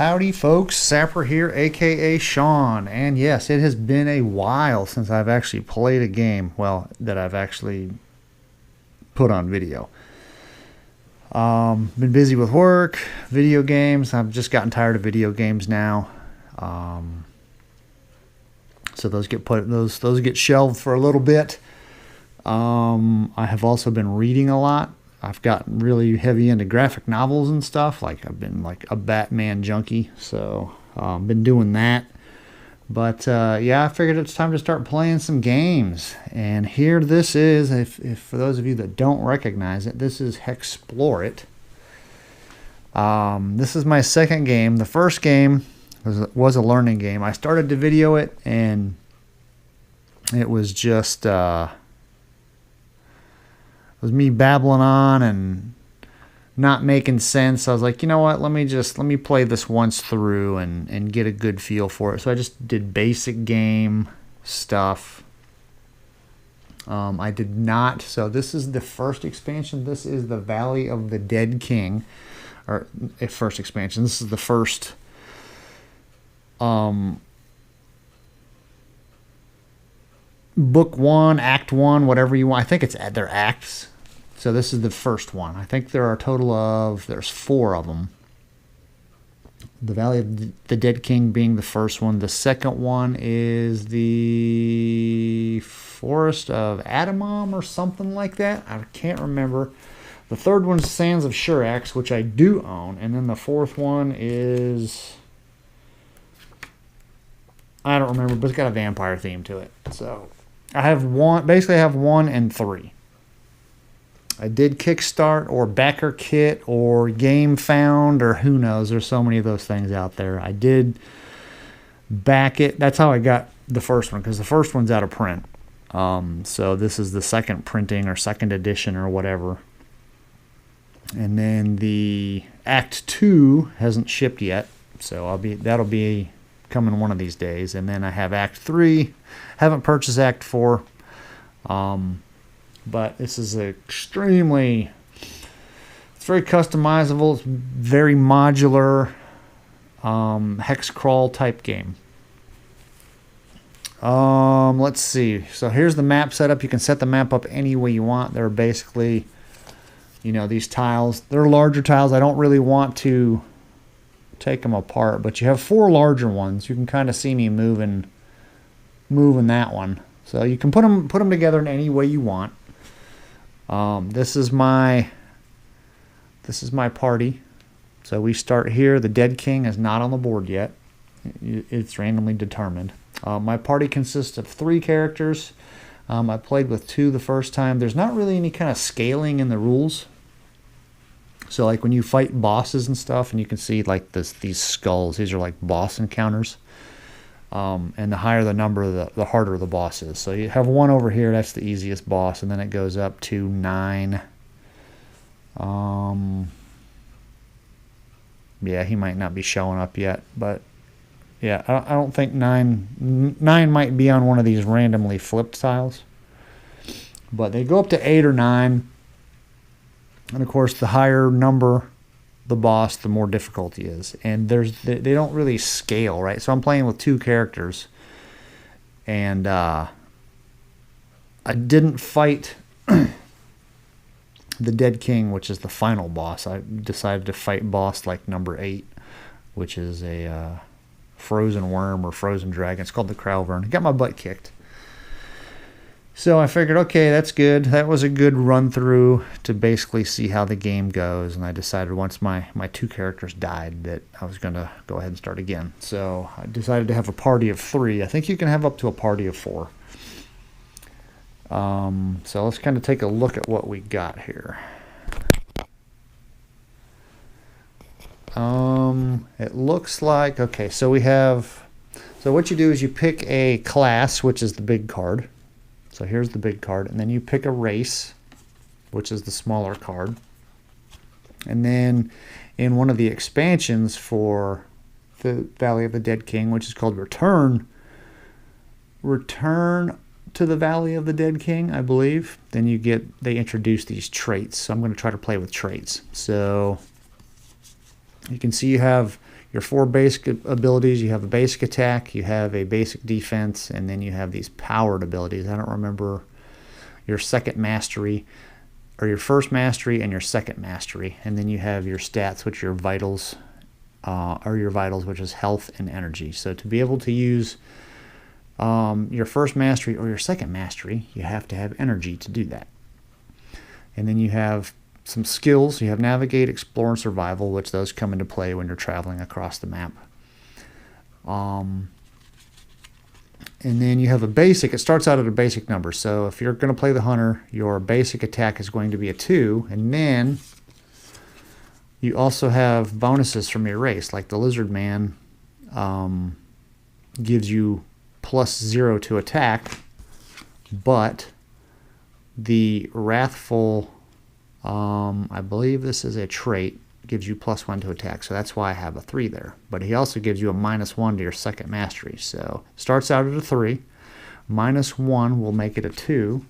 Howdy folks, Sapper here, aka Sean, and yes, it has been a while since I've actually played a game, well, that I've actually put on video. Been busy with work, video games. I've just gotten tired of video games now. So those get shelved for a little bit. I have also been reading a lot. I've gotten really heavy into graphic novels and stuff. Like I've been like a Batman junkie, so been doing that. But yeah, I figured it's time to start playing some games. And here this is, if for those of you that don't recognize it, this is Hexplore It. This is my second game. The first game was a learning game. I started to video it, and it was just was me babbling on and not making sense. I was like, you know what, let me play this once through and get a good feel for it. So I just did basic game stuff. I did not, so this is the first expansion. This is the Valley of the Dead King, or a first expansion. This is the first book one, act one, whatever you want. I think they're acts. So this is the first one. I think there are a total of, there's 4 of them. The Valley of the Dead King being the first one. The second one is the Forest of Adamom or something like that. I can't remember. The third one's Sands of Shurax, which I do own. And then the fourth one is, I don't remember, but it's got a vampire theme to it. So I have basically I have 1 and 3. I did Kickstart or Backer Kit or Game Found, or who knows. There's so many of those things out there. I did back it. That's how I got the first one, because the first one's out of print. So this is the second printing or second edition or whatever. And then the Act 2 hasn't shipped yet, so that'll be coming one of these days. And then I have Act 3. Haven't purchased Act 4. But this is it's very customizable. It's very modular, hex crawl type game. Let's see. So here's the map setup. You can set the map up any way you want. They're basically, these tiles. They're larger tiles. I don't really want to take them apart, but you have 4 larger ones. You can kind of see me moving that one. So you can put them together in any way you want. This is my party. So we start here. The Dead King is not on the board yet. It's randomly determined. My party consists of 3 characters. I played with 2 the first time. There's not really any kind of scaling in the rules. So like when you fight bosses and stuff, and you can see like these skulls. These are like boss encounters. And the higher the number, the harder the boss is. So you have 1 over here, that's the easiest boss, and then it goes up to 9. Yeah, he might not be showing up yet, but yeah, I don't think 9 might be on one of these randomly flipped tiles. But they go up to 8 or 9, and of course the higher number the boss, the more difficulty is. And they don't really scale, right? So I'm playing with 2 characters, and I didn't fight the Dead King, which is the final boss. I decided to fight boss like number 8, which is a frozen worm or frozen dragon. It's called the Crowvern. I got my butt kicked. So I figured, okay, that's good. That was a good run through to basically see how the game goes. And I decided once my 2 characters died that I was going to go ahead and start again. So I decided to have a party of 3. I think you can have up to a party of 4. So let's kind of take a look at what we got here. It looks like, okay, so what you do is you pick a class, which is the big card. So here's the big card, and then you pick a race, which is the smaller card. And then in one of the expansions for the Valley of the Dead King, which is called Return to the Valley of the Dead King, I believe, then they introduce these traits. So I'm going to try to play with traits. So you can see you have your 4 basic abilities. You have a basic attack, you have a basic defense, and then you have these powered abilities. I don't remember your second mastery, or your first mastery and your second mastery. And then you have your stats, which are your vitals, which is health and energy. So to be able to use your first mastery or your second mastery, you have to have energy to do that. And then you have some skills. You have navigate, explore, and survival, which those come into play when you're traveling across the map. And then you have a basic. It starts out at a basic number. So if you're going to play the hunter, your basic attack is going to be a 2. And then you also have bonuses from your race. Like the lizard man gives you +0 to attack. But the wrathful, I believe this is a trait, gives you +1 to attack, so that's why I have a 3 there. But he also gives you a -1 to your second mastery. So starts out at a 3, -1 will make it a 2,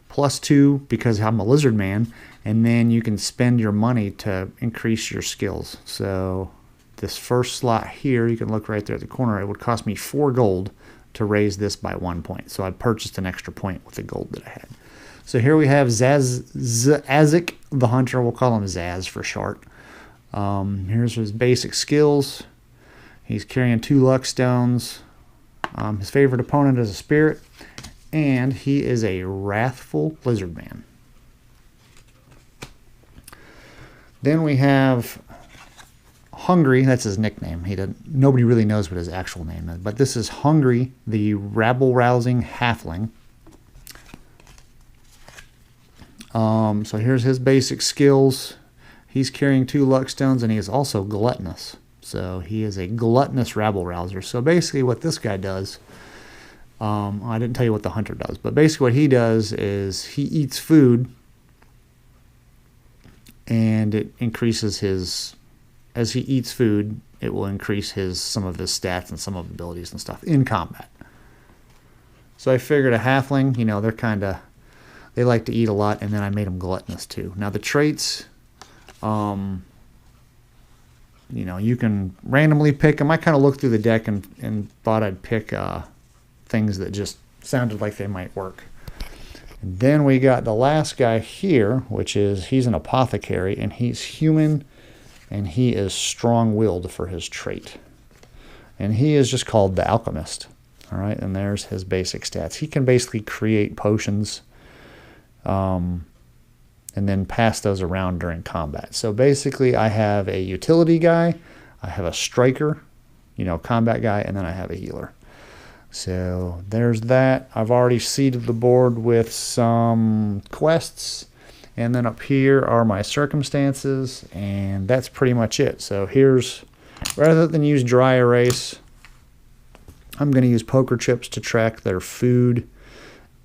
+2 because I'm a lizard man, and then you can spend your money to increase your skills. So this first slot here, you can look right there at the corner, it would cost me 4 gold to raise this by 1 point. So I purchased an extra point with the gold that I had. So here we have Zazik the Hunter. We'll call him Zaz for short. Here's his basic skills. He's carrying 2 luck stones. His favorite opponent is a spirit. And he is a wrathful lizard man. Then we have Hungry. That's his nickname. Nobody really knows what his actual name is. But this is Hungry, the rabble-rousing halfling. So here's his basic skills. He's carrying 2 luck stones, and he is also gluttonous. So he is a gluttonous rabble rouser. So basically what this guy does, I didn't tell you what the hunter does, but basically what he does is he eats food, and it increases his, as he eats food, it will increase some of his stats and some of his abilities and stuff in combat. So I figured a halfling, they like to eat a lot, and then I made them gluttonous too. Now the traits, you can randomly pick them. I kind of looked through the deck and thought I'd pick things that just sounded like they might work. And then we got the last guy here, which is, he's an apothecary, and he's human, and he is strong-willed for his trait. And he is just called the alchemist. All right, and there's his basic stats. He can basically create potions, and then pass those around during combat. So basically I have a utility guy, I have a striker, combat guy, and then I have a healer. So there's that. I've already seeded the board with some quests, and then up here are my circumstances, and that's pretty much it. So here's, rather than use dry erase, I'm going to use poker chips to track their food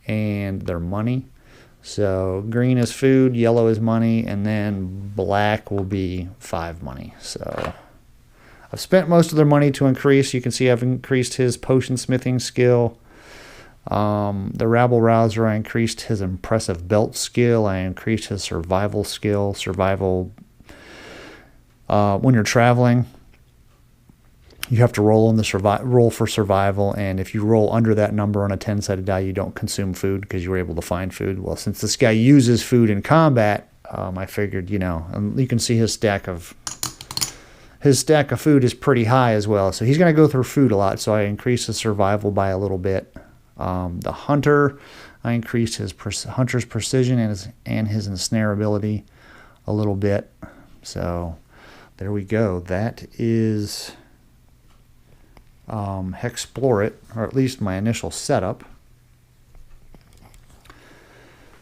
and their money. So green is food, yellow is money, and then black will be 5 money. So I've spent most of their money to increase. You can see I've increased his potion smithing skill. The rabble rouser, I increased his impressive belt skill. I increased his survival skill. When you're traveling, you have to roll for survival, and if you roll under that number on a 10-sided die, you don't consume food because you were able to find food. Well, since this guy uses food in combat, I figured, and you can see his stack of food is pretty high as well. So he's going to go through food a lot, so I increased his survival by a little bit. The hunter, I increased his hunter's precision and his ensnare ability a little bit. So there we go. That is Hexplore it, or at least my initial setup.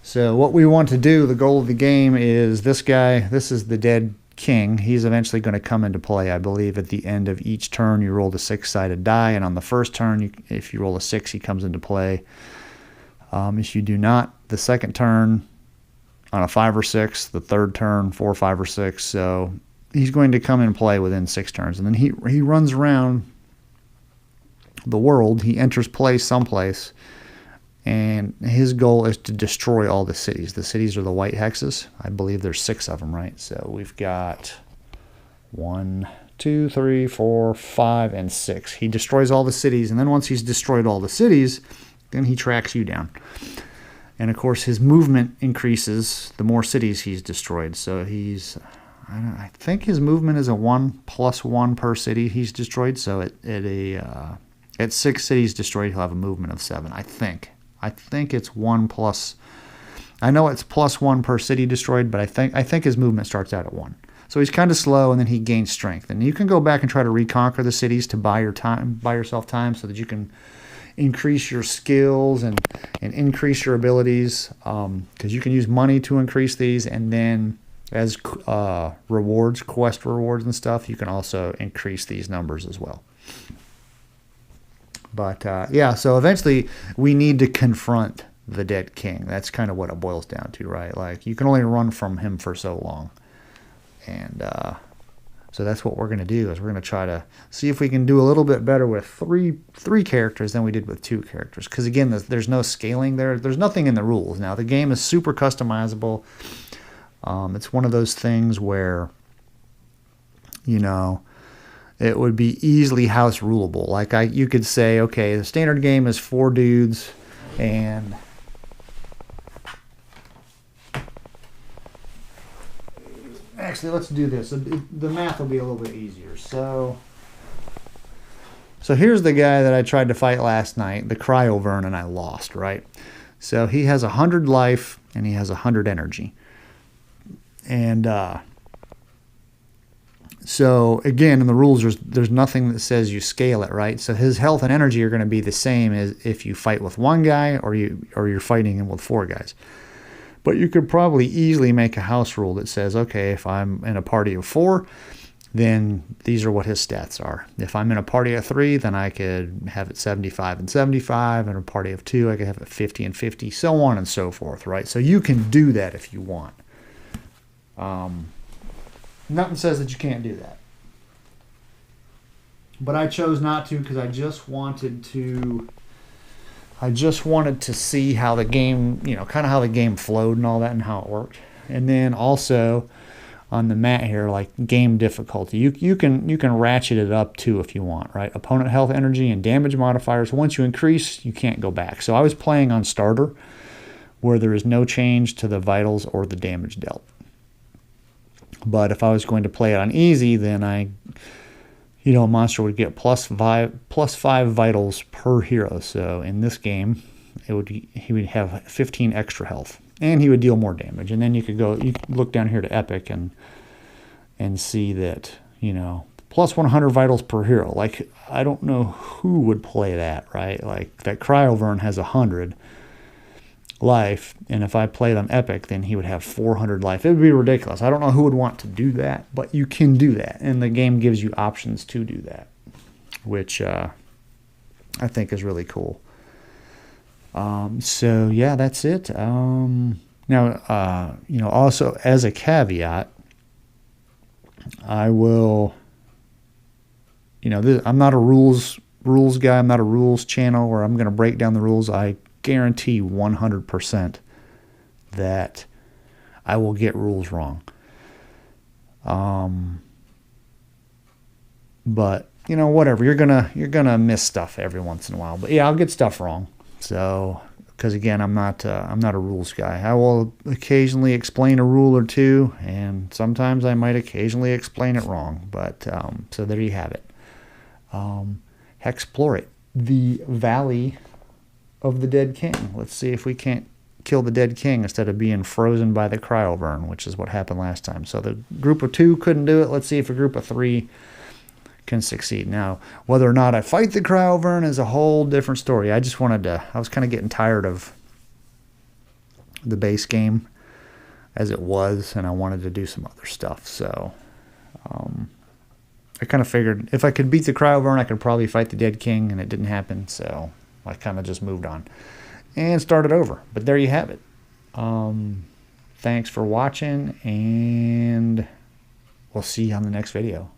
So what we want to do, the goal of the game is this guy, this is the dead king. He's eventually going to come into play, I believe, at the end of each turn. You roll the 6-sided die, and on the first turn, if you roll a 6, he comes into play. If you do not, the second turn on a 5 or 6, the third turn 4, 5, or 6. So he's going to come in play within 6 turns, and then he runs around the world. He enters play someplace, and his goal is to destroy all the cities. The cities are the white hexes. I believe there's 6 of them, right? So we've got 1, 2, 3, 4, 5, and 6. He destroys all the cities, and then once he's destroyed all the cities, then he tracks you down. And of course, his movement increases the more cities he's destroyed. So I think his movement is a 1+1 per city he's destroyed. So at 6 cities destroyed, he'll have a movement of 7. I think it's 1 plus. I know it's +1 per city destroyed, but I think his movement starts out at 1. So he's kind of slow, and then he gains strength. And you can go back and try to reconquer the cities to buy yourself time, so that you can increase your skills and increase your abilities. Because you can use money to increase these, and then as rewards, quest rewards and stuff, you can also increase these numbers as well. But yeah, so eventually we need to confront the dead king. That's kind of what it boils down to, right? Like, you can only run from him for so long. And so that's what we're going to do, is we're going to try to see if we can do a little bit better with three characters than we did with 2 characters. Because again, there's no scaling there. There's nothing in the rules. Now, the game is super customizable. It's one of those things where, you know, it would be easily house rulable. Like, you could say, okay, the standard game is 4 dudes, and actually, let's do this. The math will be a little bit easier. So here's the guy that I tried to fight last night, the Cryovern, and I lost, right? So he has 100 life, and he has 100 energy. And so again, in the rules, there's nothing that says you scale it, right? So his health and energy are going to be the same as if you fight with 1 guy or you're fighting him with 4 guys. But you could probably easily make a house rule that says, okay, if I'm in a party of 4, then these are what his stats are. If I'm in a party of 3, then I could have it 75 and 75. In a party of 2, I could have it 50 and 50, so on and so forth, right? So you can do that if you want. Nothing says that you can't do that. But I chose not to, because I just wanted to see how the game, you know, kind of how the game flowed and all that and how it worked. And then also on the mat here, like game difficulty, you can ratchet it up too if you want, right? Opponent health, energy, and damage modifiers. Once you increase, you can't go back. So I was playing on starter, where there is no change to the vitals or the damage dealt. But if I was going to play it on easy, then a monster would get plus five vitals per hero. So in this game, he would have 15 extra health, and he would deal more damage. And then you could look down here to epic and see that, you know, plus 100 vitals per hero. Like, I don't know who would play that, right? Like, that Cryovern has 100 life, and if I played on epic, then he would have 400 life. It would be ridiculous. I don't know who would want to do that, but you can do that, and the game gives you options to do that, which I think is really cool. So yeah, that's it. Now, you know, also as a caveat, I will, you know, I'm not a rules guy. I'm not a rules channel where I'm going to break down the rules. I guarantee 100% that I will get rules wrong. But you know, whatever, you're gonna miss stuff every once in a while. But yeah, I'll get stuff wrong. So, because again, I'm not a rules guy. I will occasionally explain a rule or two, and sometimes I might occasionally explain it wrong. But so there you have it. Hexplore it, the Valley of the Dead King. Let's see if we can't kill the Dead King instead of being frozen by the Cryovern, which is what happened last time. So the group of 2 couldn't do it. Let's see if a group of 3 can succeed. Now, whether or not I fight the Cryovern is a whole different story. I was kind of getting tired of the base game as it was, and I wanted to do some other stuff. So I kind of figured if I could beat the Cryovern, I could probably fight the Dead King, and it didn't happen. So I kind of just moved on and started over. But there you have it. Thanks for watching, and we'll see you on the next video.